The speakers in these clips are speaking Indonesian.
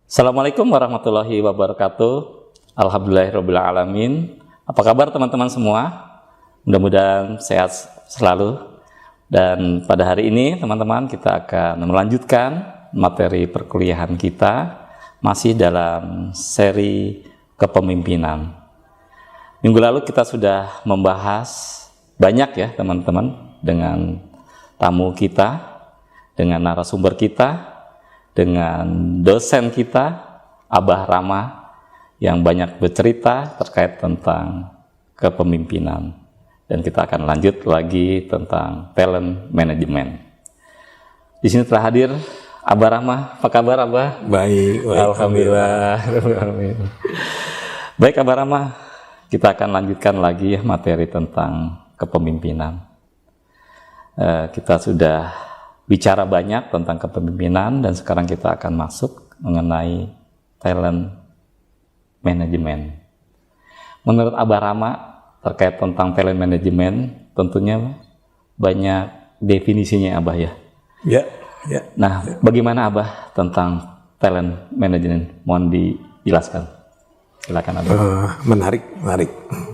Assalamualaikum warahmatullahi wabarakatuh. Alhamdulillahirabbil alamin. Apa kabar teman-teman semua? Mudah-mudahan sehat selalu. Dan pada hari ini teman-teman kita akan melanjutkan materi perkuliahan kita masih dalam seri kepemimpinan. Minggu lalu kita sudah membahas banyak ya teman-teman dengan tamu kita, dengan narasumber kita, dengan dosen kita, Abah Rama, yang banyak bercerita terkait tentang kepemimpinan. Dan kita akan lanjut lagi tentang talent management. Di sini telah hadir Abah Rama. Apa kabar Abah? Baik. Alhamdulillah. Baik Abah Rama, kita akan lanjutkan lagi materi tentang kepemimpinan. Kita sudah bicara banyak tentang kepemimpinan dan sekarang kita akan masuk mengenai talent management. Menurut Abah Rama terkait tentang talent management tentunya banyak definisinya Abah ya. Ya. Nah, bagaimana Abah tentang talent management? Mohon dijelaskan. Silakan Abah. Menarik.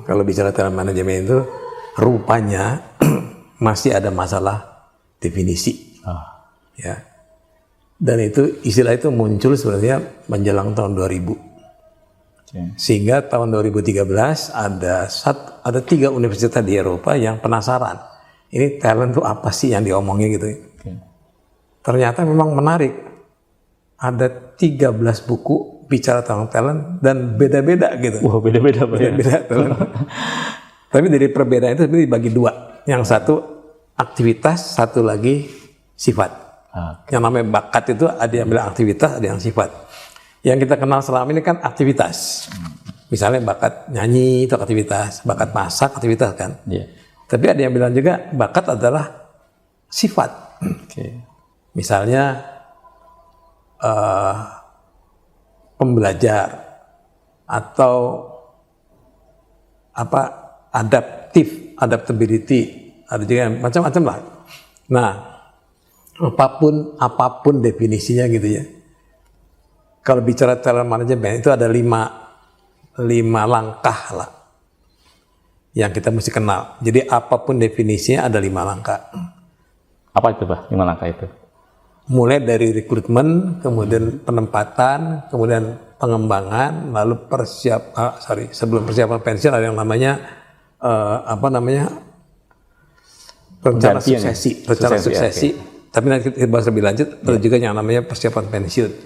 Kalau bicara talent management itu rupanya masih ada masalah definisi. Ya. Dan itu istilah itu muncul sebenarnya menjelang tahun 2000. Sehingga tahun 2013 ada 3 universitas di Eropa yang penasaran. Ini talent itu apa sih yang diomongin gitu. Ternyata memang menarik. Ada 13 buku bicara tentang talent dan beda-beda gitu. Wah, beda-beda Pak. Beda talent. Tapi dari perbedaan itu dibagi 2. Yang satu aktivitas, satu lagi sifat. Yang namanya bakat itu ada yang bilang aktivitas, ada yang sifat. Yang kita kenal selama ini kan aktivitas. Misalnya bakat nyanyi itu aktivitas, bakat masak aktivitas kan. Yeah. Tapi ada yang bilang juga bakat adalah sifat. Misalnya pembelajar atau adaptability, ada juga macam-macam lah. Nah, apapun definisinya gitu ya. Kalau bicara talent management itu ada 5 langkah lah yang kita mesti kenal. Jadi apapun definisinya ada 5 langkah. Apa itu Pak? 5 langkah itu? Mulai dari rekrutmen, kemudian penempatan, kemudian pengembangan, lalu sebelum persiapan pensiun ada yang namanya rencana suksesi. Okay. Tapi nanti kita bahas lebih lanjut, ada juga yang namanya persiapan pensiun.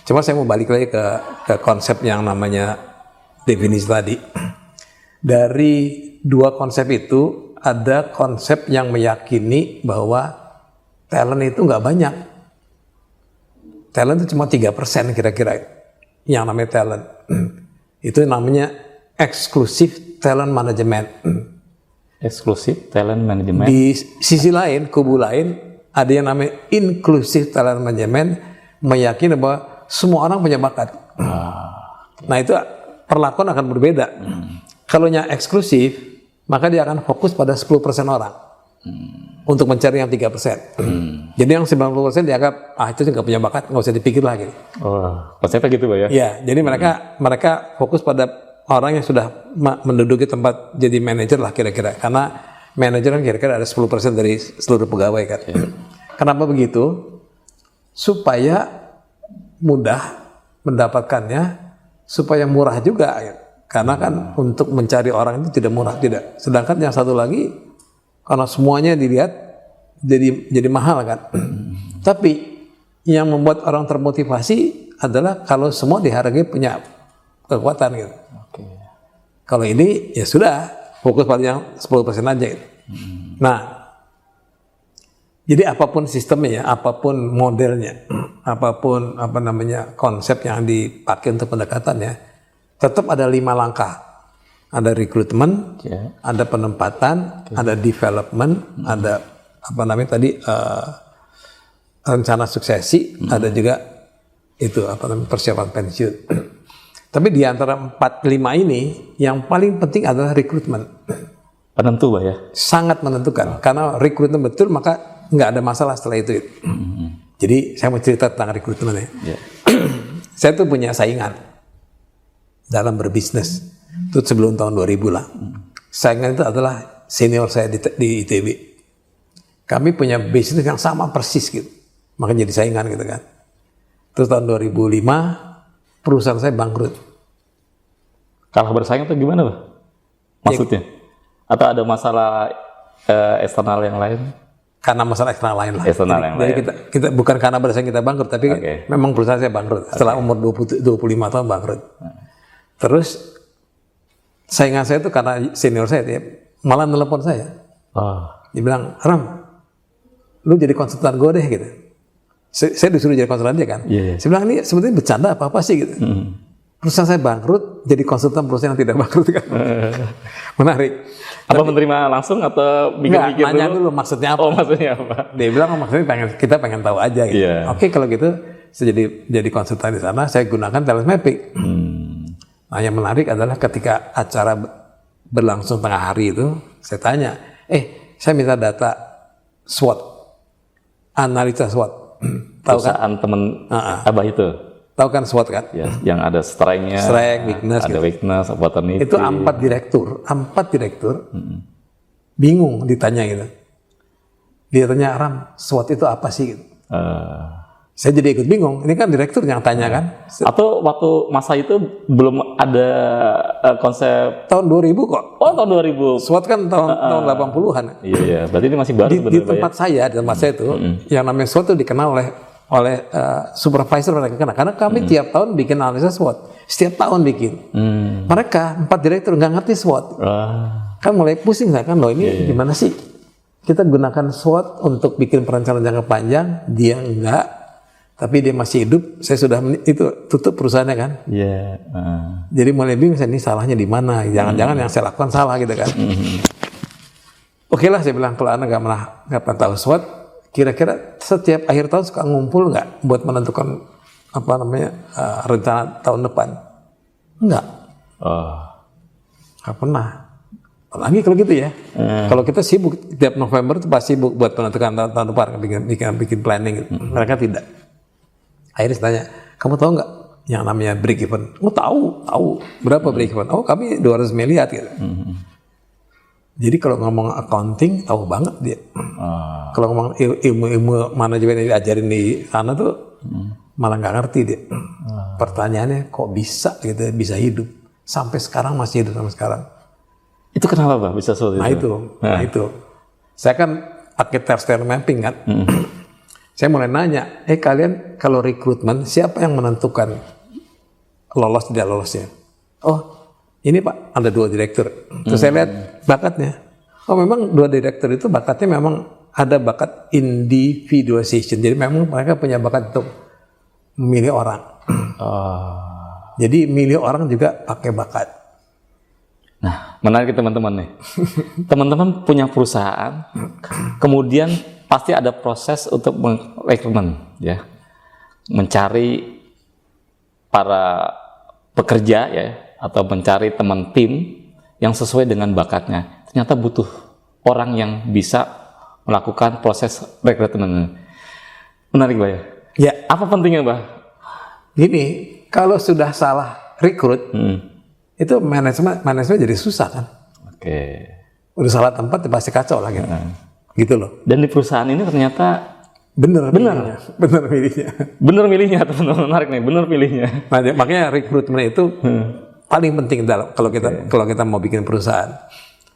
Cuma saya mau balik lagi ke konsep yang namanya definisi tadi. Dari 2 konsep itu, ada konsep yang meyakini bahwa talent itu nggak banyak. Talent itu cuma 3% kira-kira yang namanya talent. Itu namanya exclusive talent management. Exclusive talent management. Di sisi lain, kubu lain, ada yang namanya inclusive talent management, meyakini bahwa semua orang punya bakat. Nah itu perlakuan akan berbeda. Kalau yang eksklusif, maka dia akan fokus pada 10% orang untuk mencari yang 3%. Jadi yang 90% dianggap itu nggak punya bakat, nggak usah dipikir lagi. Konsepnya gitu Pak ya? Ya, jadi mereka fokus pada orang yang sudah menduduki tempat jadi manajer lah kira-kira. Karena manajer kan kira-kira ada 10% dari seluruh pegawai kan. Kenapa begitu? Supaya mudah mendapatkannya, supaya murah juga. Karena kan untuk mencari orang itu tidak murah, tidak. Sedangkan yang satu lagi, karena semuanya dilihat jadi mahal kan. Tapi yang membuat orang termotivasi adalah kalau semua dihargai punya kekuatan gitu. Kalau ini ya sudah fokus pada yang 10% aja gitu. Nah, jadi apapun sistemnya, apapun modelnya, apapun konsep yang dipakai untuk pendekatannya, tetap ada 5 langkah. Ada rekrutmen, ada penempatan, ada development, ada rencana suksesi, ada juga itu persiapan pensiun. Tapi di antara 4-5 ini yang paling penting adalah rekrutmen. Penentu Pak ya? Sangat menentukan. Karena rekrutmen betul maka nggak ada masalah setelah itu. Jadi saya mau cerita tentang rekrutmen ya. Saya tuh punya saingan dalam berbisnis. Itu sebelum tahun 2000 lah. Saingan itu adalah senior saya di ITB. Kami punya bisnis yang sama persis gitu. Makanya jadi saingan gitu kan. Terus tahun 2005 perusahaan saya bangkrut. Kalah bersaing atau gimana, Pak? Maksudnya? Atau ada masalah eksternal yang lain? Karena masalah eksternal lain lah. Jadi kita bukan karena bersaing kita bangkrut, tapi memang perusahaan saya bangkrut. Setelah umur 25 tahun bangkrut. Terus saingan saya itu karena senior saya, dia malah nelpon saya. Dia bilang, Ram, lu jadi konsultan gue deh gitu. Saya disuruh jadi konsultan dia kan. Saya bilang, ini sebetulnya bercanda apa sih gitu. Perusahaan saya bangkrut, jadi konsultan perusahaan yang tidak bangkrut kan. Menarik. Apa menerima langsung atau mikir-mikir nanya dulu maksudnya apa? Maksudnya apa? Dia bilang maksudnya kita pengen tahu aja gitu. Oke, kalau gitu saya jadi konsultan di sana, saya gunakan telesmapping. Nah, yang menarik adalah ketika acara berlangsung tengah hari itu, saya tanya, saya minta data SWOT, analisa SWOT. Tahu kan? Teman Abah itu. Tahu kan SWOT kan? Ya, yang ada strength-nya, weakness, ada weakness, opportunity. Itu 4 direktur, bingung ditanya gitu. Dia tanya, Ram, SWOT itu apa sih? Gitu. Saya jadi ikut bingung. Ini kan direktur yang tanya kan. Atau waktu masa itu belum ada konsep. Tahun 2000 kok. Oh, tahun 2000. SWOT kan tahun 80-an. Iya. Berarti ini masih baru di tempat saya, di tempat saya itu, yang namanya SWOT itu dikenal oleh supervisor mereka karena kami tiap tahun bikin analisa SWOT. Setiap tahun bikin. Mereka 4 direktur nggak ngerti SWOT. Kan mulai pusing saya kan, loh ini gimana sih? Kita gunakan SWOT untuk bikin perencanaan jangka panjang, dia enggak. Tapi dia masih hidup, saya sudah itu tutup perusahaannya kan. Jadi mulai bingung, ini salahnya di mana? Jangan-jangan yang saya lakukan salah gitu kan. Oke lah, saya bilang kalau Anda nggak pernah tahu SWOT, kira-kira setiap akhir tahun suka ngumpul nggak buat menentukan rencana tahun depan? Enggak. Nggak pernah. Apalagi kalau gitu ya. Kalau kita sibuk tiap November itu pasti sibuk buat menentukan tahun depan, bikin planning. Gitu. Mereka tidak. Akhirnya saya tanya, kamu tahu nggak yang namanya break even? Oh tahu. Berapa break even? Oh kami 200 miliar gitu. Jadi kalau ngomong accounting tahu banget dia. Kalau ngomong ilmu manajemen yang diajarin di sana tuh malah nggak ngerti dia. Pertanyaannya kok bisa gitu, bisa hidup sampai sekarang, masih hidup sampai sekarang. Itu kenapa, Pak, bisa seperti itu? Nah itu. Saya kan pakai tertiary mapping kan. Saya mulai nanya, kalian kalau rekrutmen siapa yang menentukan lolos tidak lolosnya? Oh, ini Pak, ada 2 direktur. Terus saya lihat bakatnya. Oh, memang 2 direktur itu bakatnya memang ada bakat individualization. Jadi memang mereka punya bakat untuk memilih orang. Jadi milih orang juga pakai bakat. Nah, menarik teman-teman nih. Teman-teman punya perusahaan, kemudian pasti ada proses untuk rekrutmen, ya, mencari para pekerja ya, atau mencari teman tim yang sesuai dengan bakatnya. Ternyata butuh orang yang bisa melakukan proses rekrutmen. Menarik, Pak ya? Ya. Apa pentingnya, Pak? Gini, kalau sudah salah rekrut, itu manajemen jadi susah kan. Udah salah tempat pasti kacau lah gitu. Gitu loh. Dan di perusahaan ini ternyata bener milihnya teman-teman, menarik nih, bener milihnya. Nah, makanya rekrutmen itu paling penting dalam kalau kita mau bikin perusahaan.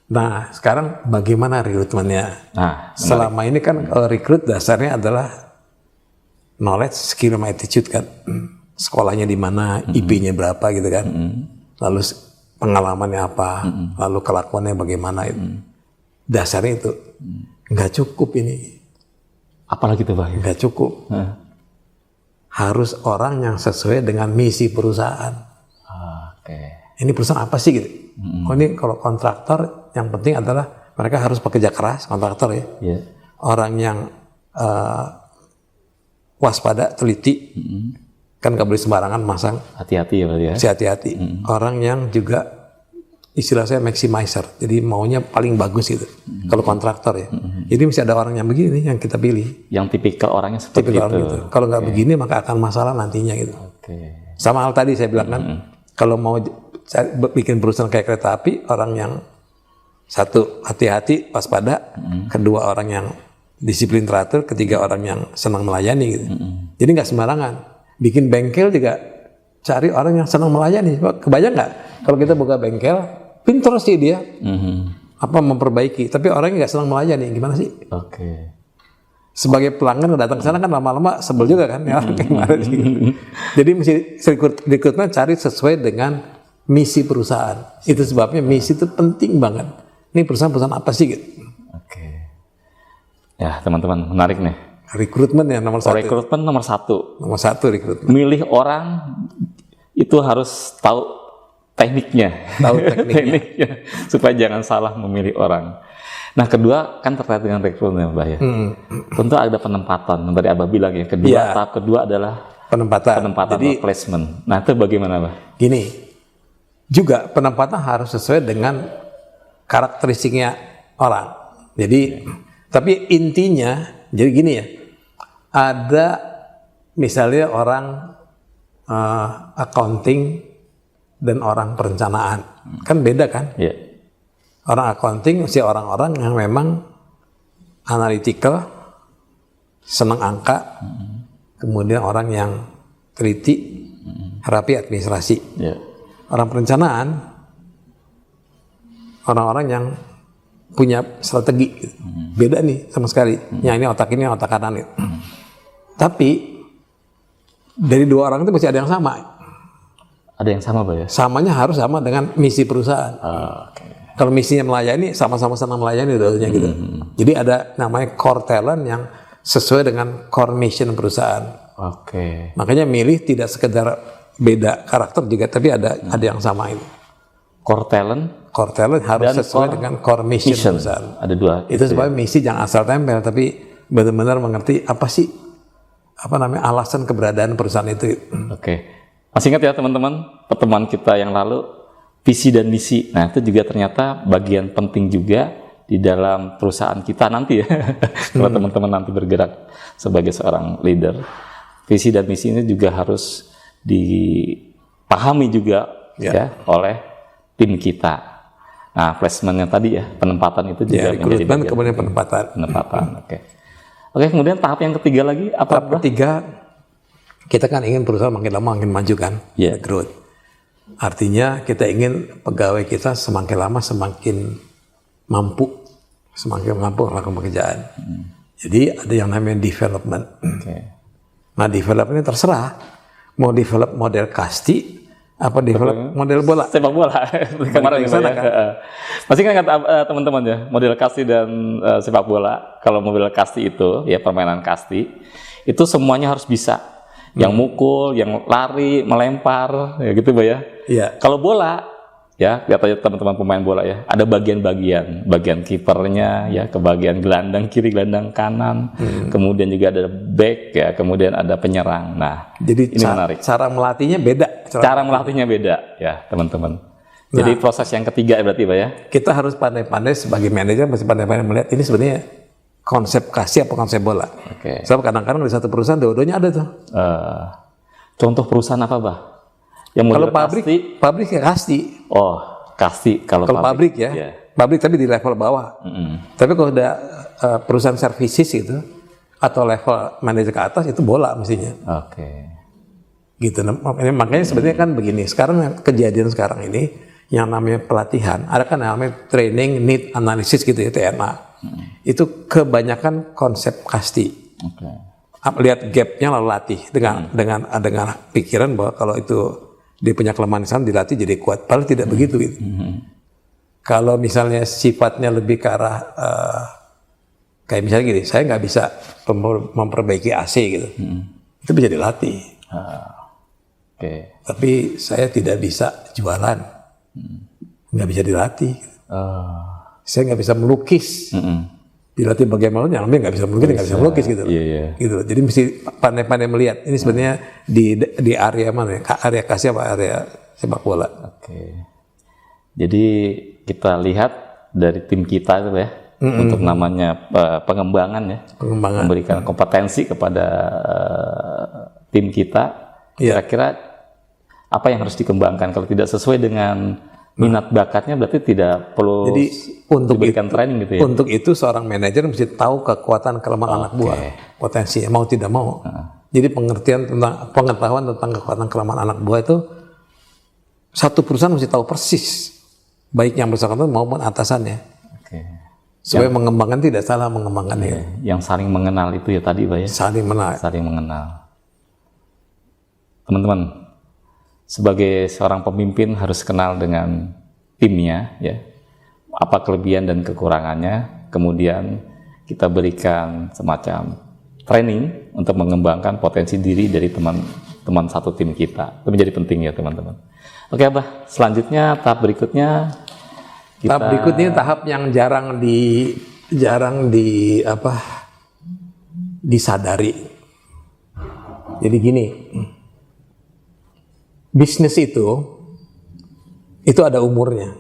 Nah, sekarang bagaimana rekrutmennya? Selama ini kan rekrut dasarnya adalah knowledge, skill, and attitude kan. Sekolahnya di mana, IP-nya berapa gitu kan. Lalu pengalamannya apa, lalu kelakuannya bagaimana itu. Dasarnya itu. Nggak cukup ini. Apalagi itu, Pak? Nggak cukup. Harus orang yang sesuai dengan misi perusahaan. Ini perusahaan apa sih gitu? Oh, ini kalau kontraktor yang penting adalah mereka harus bekerja keras, kontraktor ya. Orang yang waspada, teliti, kan nggak boleh sembarangan masang. Hati-hati ya, berarti ya. Hati-hati. Orang yang juga istilah saya maximizer, jadi maunya paling bagus gitu. Kalau kontraktor ya. Jadi mesti ada orang yang begini yang kita pilih. Yang tipikal orangnya seperti itu. Kalau nggak begini maka akan masalah nantinya gitu. Sama hal tadi saya bilang kan, kalau mau bikin perusahaan kayak kereta api, orang yang satu hati-hati, waspada, kedua orang yang disiplin teratur, ketiga orang yang senang melayani gitu. Jadi nggak sembarangan. Bikin bengkel juga cari orang yang senang melayani. Kebayang nggak? Kalau kita buka bengkel, pintar sih dia, memperbaiki. Tapi orangnya nggak senang melayani, gimana sih? Oke. Sebagai pelanggan datang ke sana kan lama-lama sebel juga kan, ya gimana sih? Jadi mesti rekrutmen cari sesuai dengan misi perusahaan. Itu sebabnya misi itu penting banget. Ini perusahaan apa sih gitu? Oke. Ya teman-teman, menarik nih. Rekrutmen ya nomor satu. Rekrutmen nomor satu. Nomor satu rekrutmen. Milih orang itu harus tahu tekniknya. Tahu tekniknya. Supaya jangan salah memilih orang. Nah kedua kan terkait dengan rekrutmen Mbah ya. Tentu ada penempatan. Dari Abah bilang ya. Tahap kedua adalah penempatan Jadi, atau placement. Nah itu bagaimana Mbah? Gini, juga penempatan harus sesuai dengan karakteristiknya orang. Jadi, tapi intinya, jadi gini ya, ada misalnya orang accounting dan orang perencanaan, kan beda kan? Iya. Orang accounting mesti orang-orang yang memang analytical, senang angka, kemudian orang yang teliti, rapi administrasi. Iya. Orang perencanaan, orang-orang yang punya strategi, beda nih sama sekali. Yang ini otak kanan. Tapi dari dua orang itu mesti ada yang sama. Ada yang sama Mbah ya? Samanya harus sama dengan misi perusahaan. Oke. Kalau misinya melayani, sama-sama senang melayani dua-duanya gitu. Jadi ada namanya core talent yang sesuai dengan core mission perusahaan. Oke. Makanya milih tidak sekedar beda karakter juga, tapi ada yang sama itu. Core talent harus dan sesuai dengan core mission perusahaan. Ada dua. Itu sebabnya misi jangan asal tempel, tapi benar-benar mengerti apa sih alasan keberadaan perusahaan itu. Oke. Masih ingat ya teman-teman pertemuan kita yang lalu visi dan misi. Nah itu juga ternyata bagian penting juga di dalam perusahaan kita nanti ya. Kalau teman-teman nanti bergerak sebagai seorang leader, visi dan misi ini juga harus dipahami juga ya oleh tim kita. Nah, placementnya tadi ya, penempatan itu juga menjadi bagian. Kemudian penempatan. Oke, kemudian tahap yang ketiga lagi apa? Tahap ketiga, kita kan ingin perusahaan makin lama makin maju kan, growth. Artinya kita ingin pegawai kita semakin lama semakin mampu melakukan pekerjaan. Jadi ada yang namanya development. Nah, development ini terserah mau develop model kasti apa develop model bola, sepak bola. Kemarin sana kan. Masih kan kata teman-teman ya, model kasti dan sepak bola. Kalau model kasti itu ya permainan kasti itu semuanya harus bisa. Yang mukul, yang lari, melempar, ya gitu Mbak ya. Iya. Kalau bola ya, lihat aja teman-teman pemain bola ya, ada bagian-bagian, bagian kipernya ya, ke bagian gelandang kiri, gelandang kanan, kemudian juga ada back ya, kemudian ada penyerang. Nah, jadi ini menarik. Cara melatihnya beda. Cara melatihnya beda ya, teman-teman. Jadi proses yang ketiga berarti Pak ya. Kita harus pandai-pandai sebagai manajer, mesti pandai-pandai melihat ini sebenarnya konsep kasih apa konsep bola. Sebab kadang-kadang di satu perusahaan dua-duanya ada tuh. Contoh perusahaan apa Bah? Yang kalau pabrik ya kasti. Oh, kasti kalau pabrik ya. Yeah. Pabrik tapi di level bawah. Tapi kalau udah perusahaan services itu atau level manajer ke atas itu bola mestinya. Gitu. Makanya sebenarnya kan begini. Sekarang kejadian sekarang ini yang namanya pelatihan, ada kan namanya training need analysis gitu ya, TNA. Itu kebanyakan konsep kasti. Lihat gapnya lalu latih dengan pikiran bahwa kalau itu dia punya kelemahan sana dilatih jadi kuat. Padahal tidak begitu gitu. Kalau misalnya sifatnya lebih ke arah kayak misalnya gini, saya nggak bisa memperbaiki AC gitu, itu bisa dilatih. Tapi saya tidak bisa jualan, nggak bisa dilatih. Saya nggak bisa melukis, dilatih bagaimana? Yang namanya nggak bisa melukis gitu. Gitu. Jadi mesti pandai-pandai melihat. Ini sebenarnya di area mana? Area kasih apa area sepak bola? Jadi kita lihat dari tim kita itu ya, untuk namanya pengembangan ya, memberikan kompetensi kepada tim kita. Kira-kira apa yang harus dikembangkan. Kalau tidak sesuai dengan minat bakatnya berarti tidak perlu Jadi untuk diberikan training gitu ya. Untuk itu seorang manajer mesti tahu kekuatan kelemahan anak buah, potensi mau tidak mau. Jadi pengetahuan tentang kekuatan kelemahan anak buah itu satu perusahaan mesti tahu persis, baik yang bersangkutan maupun atasannya, supaya mengembangkan tidak salah mengembangkannya. Yang saling mengenal itu ya tadi Pak ya. Saling mengenal. Teman-teman, sebagai seorang pemimpin harus kenal dengan timnya ya, apa kelebihan dan kekurangannya, kemudian kita berikan semacam training untuk mengembangkan potensi diri dari teman-teman satu tim kita. Itu menjadi penting ya teman-teman. Oke Abah, selanjutnya tahap berikutnya tahap yang jarang disadari. Jadi gini, bisnis itu ada umurnya.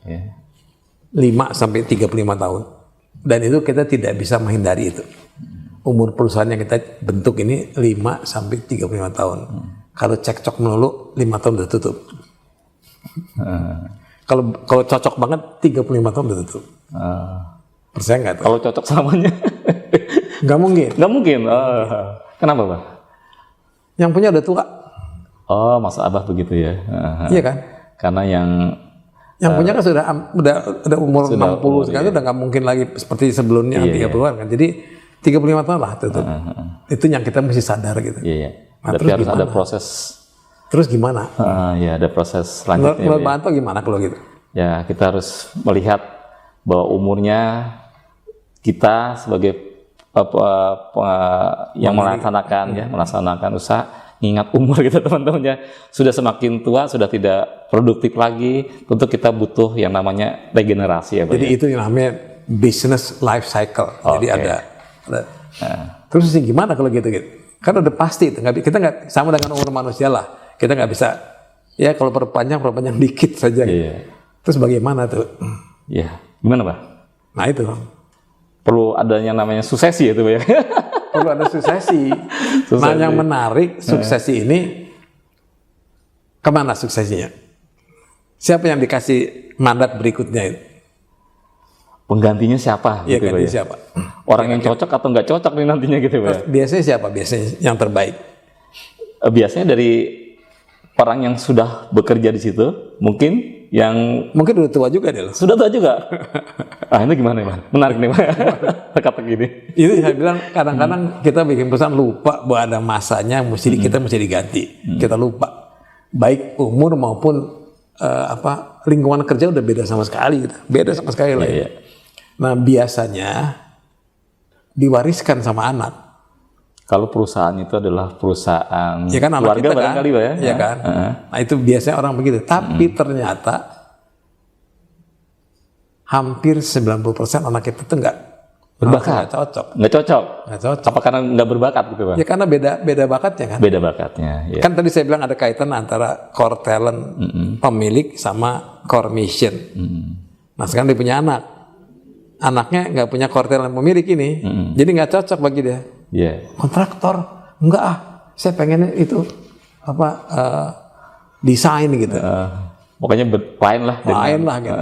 5 sampai 35 tahun. Dan itu kita tidak bisa menghindari itu. Umur perusahaan yang kita bentuk ini 5 sampai 35 tahun. Kalau cekcok melulu 5 tahun udah tutup. Kalau cocok banget 35 tahun udah tutup. Percaya nggak tuh? Kalau cocok selamanya? Nggak mungkin. Nggak mungkin. Kenapa Pak? Yang punya udah tua. Oh, maksud Abah begitu ya? Iya kan? Karena yang punya kan sudah umur 60 sekarang udah nggak mungkin lagi seperti sebelumnya 30-an kan. Jadi 35 tahun lah tutup. Itu yang kita mesti sadar gitu. Iya. Nah, berarti harus ada proses. Terus gimana? Ya ada proses selanjutnya. Menurut Pak Anto gimana kalau gitu? Ya kita harus melihat bahwa umurnya kita sebagai yang melaksanakan usaha, ingat umur kita teman-teman ya, sudah semakin tua, sudah tidak produktif lagi, tentu kita butuh yang namanya regenerasi ya Pak. Jadi itu yang namanya business life cycle. Jadi ada. Terus gimana kalau gitu? Kan udah pasti itu. Kita nggak sama dengan umur manusia lah. Kita nggak bisa. Ya kalau perpanjang dikit saja. Iya. Terus bagaimana tuh? Iya. Gimana Pak? Nah itu. Perlu adanya namanya suksesi ya Pak ya. Perlu ada suksesi. Nah yang menarik suksesi ini kemana suksesinya? Siapa yang dikasih mandat berikutnya itu? Penggantinya siapa? Iya, gitu, ganti ya? siapa? Orang yang cocok atau nggak cocok nih nantinya gitu Pak? Biasanya siapa? Biasanya yang terbaik? Biasanya dari orang yang sudah bekerja di situ, mungkin udah tua juga deh. Sudah tua juga. Ini gimana Pak? Menarik nih Pak. Teka-teki ini. Itu saya bilang kadang-kadang kita bikin perusahaan lupa bahwa ada masanya kita mesti diganti. Kita lupa. Baik umur maupun lingkungan kerja udah beda sama sekali gitu. Beda sama sekali lah. Iya. Nah biasanya diwariskan sama anak. Kalau perusahaan itu adalah perusahaan ya kan, keluarga kita barangkali Pak ya? Iya kan. Nah itu biasanya orang begitu. Tapi ternyata hampir 90% anak kita tuh nggak berbakat. Nggak cocok. Apa karena nggak berbakat gitu Pak? Ya karena beda bakatnya kan. Beda bakatnya. Ya. Kan tadi saya bilang ada kaitan antara core talent pemilik sama core mission. Nah sekarang dia punya anak. Anaknya nggak punya core talent pemilik ini, jadi nggak cocok bagi dia. Kontraktor, enggak saya pengen itu desain gitu. Pokoknya lain lah gitu.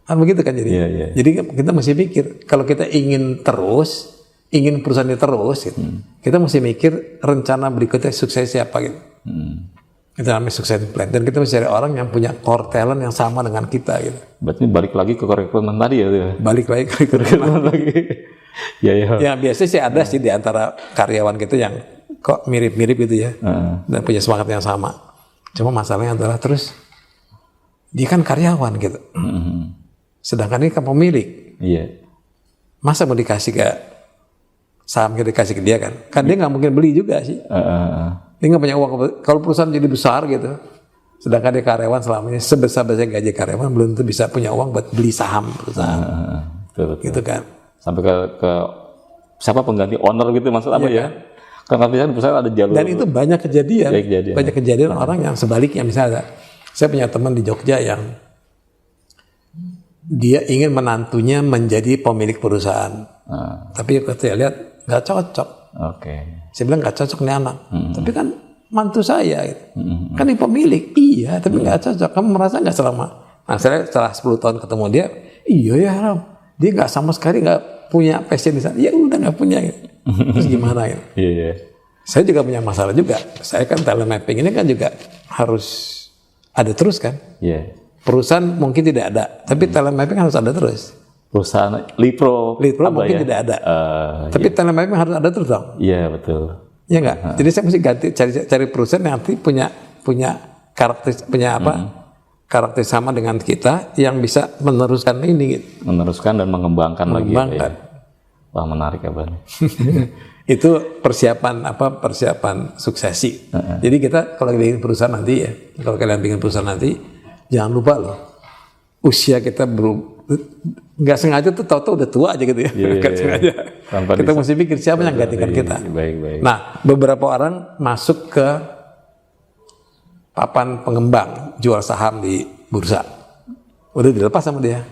Kan begitu kan jadi. Jadi kita mesti pikir kalau kita ingin perusahaan ini terus gitu, kita mesti mikir rencana berikutnya sukses siapa gitu. Itu namanya sukses plan. Dan kita mesti cari orang yang punya core talent yang sama dengan kita gitu. Berarti balik lagi ke rekrutmen tadi ya? Balik lagi ke rekrutmen lagi. Ya biasanya sih ada sih di antara karyawan kita yang kok mirip-mirip gitu ya. Dan punya semangat yang sama. Cuma masalahnya adalah terus dia kan karyawan gitu. Sedangkan ini kan pemilik. Masa mau dikasih ke saham kita dikasih ke dia kan? Kan dia nggak mungkin beli juga sih. Dia nggak punya uang. Kalau perusahaan jadi besar gitu, sedangkan dia karyawan selama ini sebesar-besar gaji karyawan belum tentu bisa punya uang buat beli saham perusahaan. Betul. Gitu kan? Sampai ke siapa pengganti owner gitu maksud apa ya? Karena perusahaan ada jalur. Dan itu banyak kejadian. Banyak kejadian orang yang sebaliknya, misalnya saya punya teman di Jogja yang dia ingin menantunya menjadi pemilik perusahaan, tapi saya lihat nggak cocok. Saya bilang nggak cocok nih anak. Tapi kan mantu saya. Gitu. Kan ini pemilik, iya, tapi nggak cocok. Kamu merasa nggak selama? Nah, saya setelah 10 tahun ketemu dia, iya ya Ram, dia nggak sama sekali nggak punya passion di sana. Ya udah nggak punya. Gitu. Terus gimana? Gitu. Iya. Saya juga punya masalah juga. Saya kan talent mapping ini kan juga harus ada terus kan. Iya. Perusahaan mungkin tidak ada, tapi talent mapping harus ada terus. Perusahaan Lipro mungkin tidak ada, tapi talent mapping harus ada terus dong. Iya betul. Iya nggak? Jadi saya mesti ganti cari perusahaan yang nanti punya karakter karakter sama dengan kita yang bisa meneruskan ini. Gitu. Meneruskan dan mengembangkan lagi. Ya. Wah menarik ya Bang. Itu persiapan suksesi. Jadi kita kalau bikin perusahaan nanti ya, kalau kalian bikin perusahaan nanti jangan lupa loh usia kita nggak sengaja tuh tahu-tahu udah tua aja gitu ya. Nggak sengaja. Kita mesti pikir siapa yang gantikan kita. Baik. Nah, beberapa orang masuk ke papan pengembang jual saham di bursa. Udah dilepas sama dia.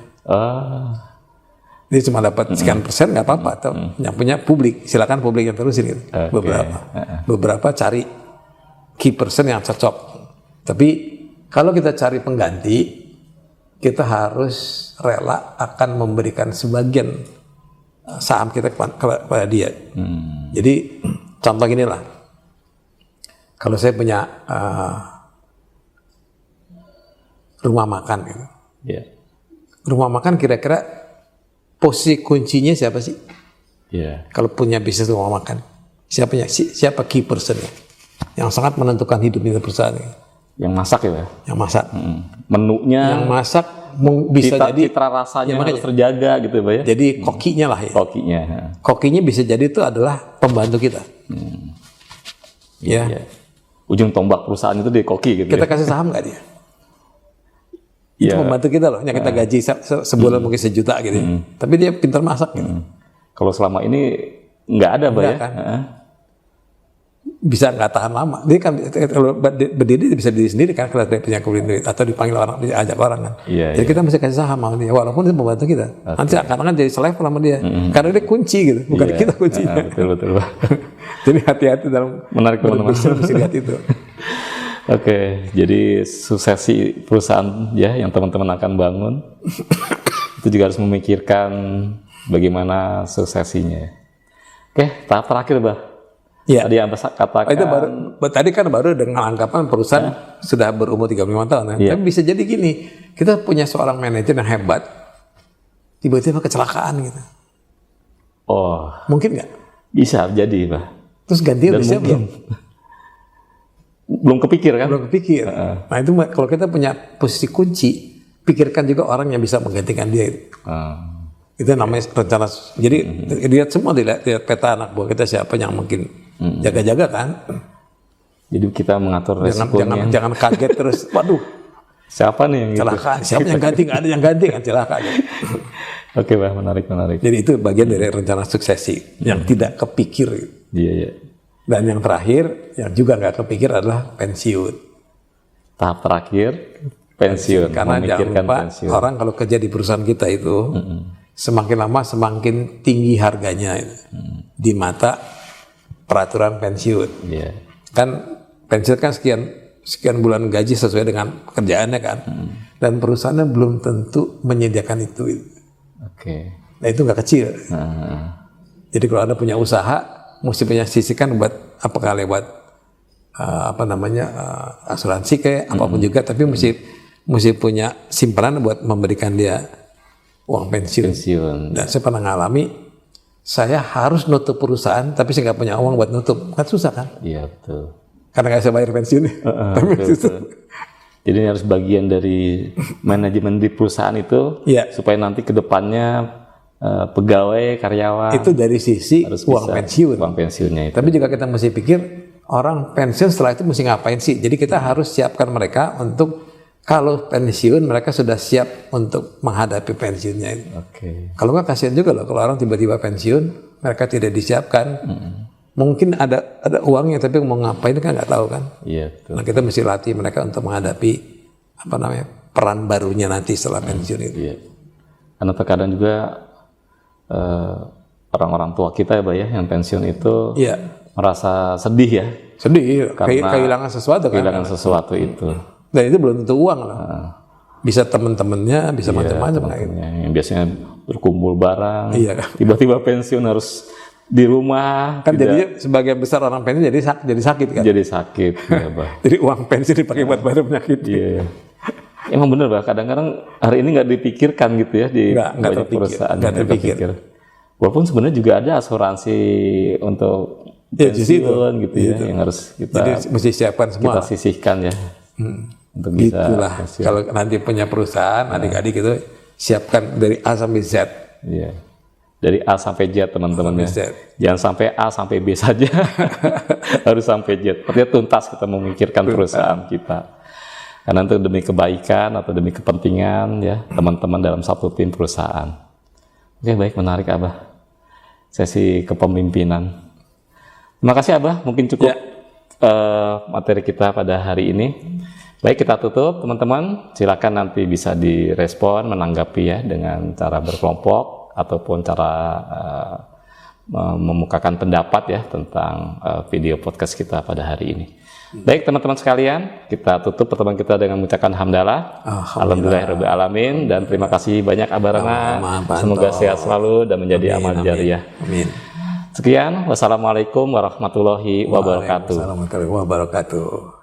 Dia cuma dapat sekian persen nggak apa-apa. Atau yang punya publik, silakan publik yang terusin gitu. Beberapa cari key person yang cocok. Tapi kalau kita cari pengganti, kita harus rela akan memberikan sebagian saham kita kepada dia. Jadi contoh gini lah, kalau saya punya rumah makan, gitu. Rumah makan kira-kira posisi kuncinya siapa sih? Kalau punya bisnis rumah makan, siapa key personnya yang sangat menentukan hidup di perusahaan ini? Yang masak ya? Yang masak. Menunya. Yang masak bisa jadi citra rasanya harus terjaga gitu ya, Pak ya. Jadi kokinya lah ya. Kokinya bisa jadi itu adalah pembantu kita. Ya. Ujung tombak perusahaan itu di koki gitu. Kita kasih saham nggak dia? Itu pembantu kita loh, yang kita gaji sebulan mungkin 1 juta gitu. Tapi dia pintar masak gitu. Kalau selama ini nggak ada, Pak ya. Kan? Bisa nggak tahan lama. Dia kan kalau berdiri bisa diri sendiri kan kalau dia punya duit atau dipanggil orang, diajak orang kan. Jadi kita mesti kasih saham sama dia walaupun dia membantu kita. Nanti akan jadi selevel sama dia. Karena dia kunci gitu, bukan kita kuncinya. Betul. Jadi hati-hati dalam menarik teman-teman. Mesti lihat itu. Oke, jadi suksesi perusahaan ya yang teman-teman akan bangun itu juga harus memikirkan bagaimana suksesinya. Oke, tahap terakhir, Bah. Ya. Tadi yang katakan tadi kan baru dengan anggapan perusahaan sudah berumur 35 tahun ya. Tapi bisa jadi gini, kita punya seorang manajer yang hebat, tiba-tiba kecelakaan gitu. Mungkin nggak? Bisa jadi, Pak. Terus gantinya bisa belum kepikir kan? Belum kepikir. Nah itu kalau kita punya posisi kunci, pikirkan juga orang yang bisa menggantikan dia itu. Itu namanya rencana. Jadi lihat semua, lihat peta anak buah kita siapa yang mungkin jaga-jaga kan. Jadi kita mengatur resikonya. Jangan kaget terus. Waduh. Siapa nih yang celaka? Siapa yang ganti? Nggak ada yang ganti kan celaka aja. Oke, Bah, menarik. Jadi itu bagian dari rencana suksesi yang tidak kepikir. Iya. Dan yang terakhir yang juga nggak kepikir adalah pensiun. Tahap terakhir pensiun. Karena jangan lupa pensiun. Orang kalau kerja di perusahaan kita itu semakin lama semakin tinggi harganya di mata peraturan pensiun. Kan pensiun kan sekian bulan gaji sesuai dengan pekerjaannya kan. Dan perusahaannya belum tentu menyediakan itu. Nah itu nggak kecil. Jadi kalau Anda punya usaha, mesti punya sisihkan buat apakah lewat asuransi kayak apapun juga, tapi mesti punya simpanan buat memberikan dia uang pensiun. Dan saya pernah ngalami, saya harus nutup perusahaan tapi saya nggak punya uang buat nutup, kan susah kan? Iya betul. Karena nggak bisa bayar pensiunnya. Betul. Jadi ini harus bagian dari manajemen di perusahaan itu, supaya nanti ke depannya pegawai, karyawan itu dari sisi uang pensiunnya itu. Tapi juga kita mesti pikir orang pensiun setelah itu mesti ngapain sih. Jadi kita harus siapkan mereka untuk kalau pensiun mereka sudah siap untuk menghadapi pensiunnya itu. Kalau nggak kasihan juga loh kalau orang tiba-tiba pensiun mereka tidak disiapkan. Mungkin ada uangnya tapi mau ngapain kan nggak tahu kan. Nah kita mesti latih mereka untuk menghadapi peran barunya nanti setelah pensiun itu. Karena terkadang juga orang-orang tua kita ya, Pak ya, yang pensiun itu merasa sedih ya. Sedih, Karena kehilangan sesuatu kan. kehilangan sesuatu itu. Dan itu belum tentu uang loh. Bisa teman-temannya, bisa macam-macam kayak gitu. Yang biasanya berkumpul bareng, Iya kan. tiba-tiba pensiun harus di rumah, Kan jadinya sebagian besar orang pensiun jadi sakit kan. jadi sakit. Ya, Bah. Jadi uang pensiun dipakai buat bayar penyakit. Iya. Emang bener, Bah. Kadang-kadang hari ini nggak dipikirkan gitu ya di Nggak banyak terpikir, perusahaan. nggak terpikir. Walaupun sebenarnya juga ada asuransi untuk Ya, di situ. pensiun gitu ya, yang harus kita Jadi mesti siapkan semua. kita sisihkan ya untuk bisa Itulah. pensiun. Kalau nanti punya perusahaan, adik-adik itu siapkan dari A sampai Z. Iya. Dari A sampai Z teman-teman ya. Sampai Z. Jangan sampai A sampai B saja. Harus sampai Z. Artinya tuntas kita memikirkan perusahaan kita. Karena itu demi kebaikan atau demi kepentingan ya teman-teman dalam satu tim perusahaan. Oke, baik, menarik Abah. Sesi kepemimpinan. Terima kasih Abah, mungkin cukup materi kita pada hari ini. Baik, kita tutup teman-teman. Silakan nanti bisa direspon, menanggapi ya dengan cara berkelompok ataupun cara memukakan pendapat ya tentang video podcast kita pada hari ini. Baik teman-teman sekalian, kita tutup pertemuan kita dengan mengucapkan hamdalah. Alhamdulillahirabbil alamin, dan terima kasih banyak Abah Rana. Semoga sehat selalu dan menjadi amal jariah. Amin. Sekian, wassalamualaikum warahmatullahi wabarakatuh. Waalaikumsalam warahmatullahi wabarakatuh.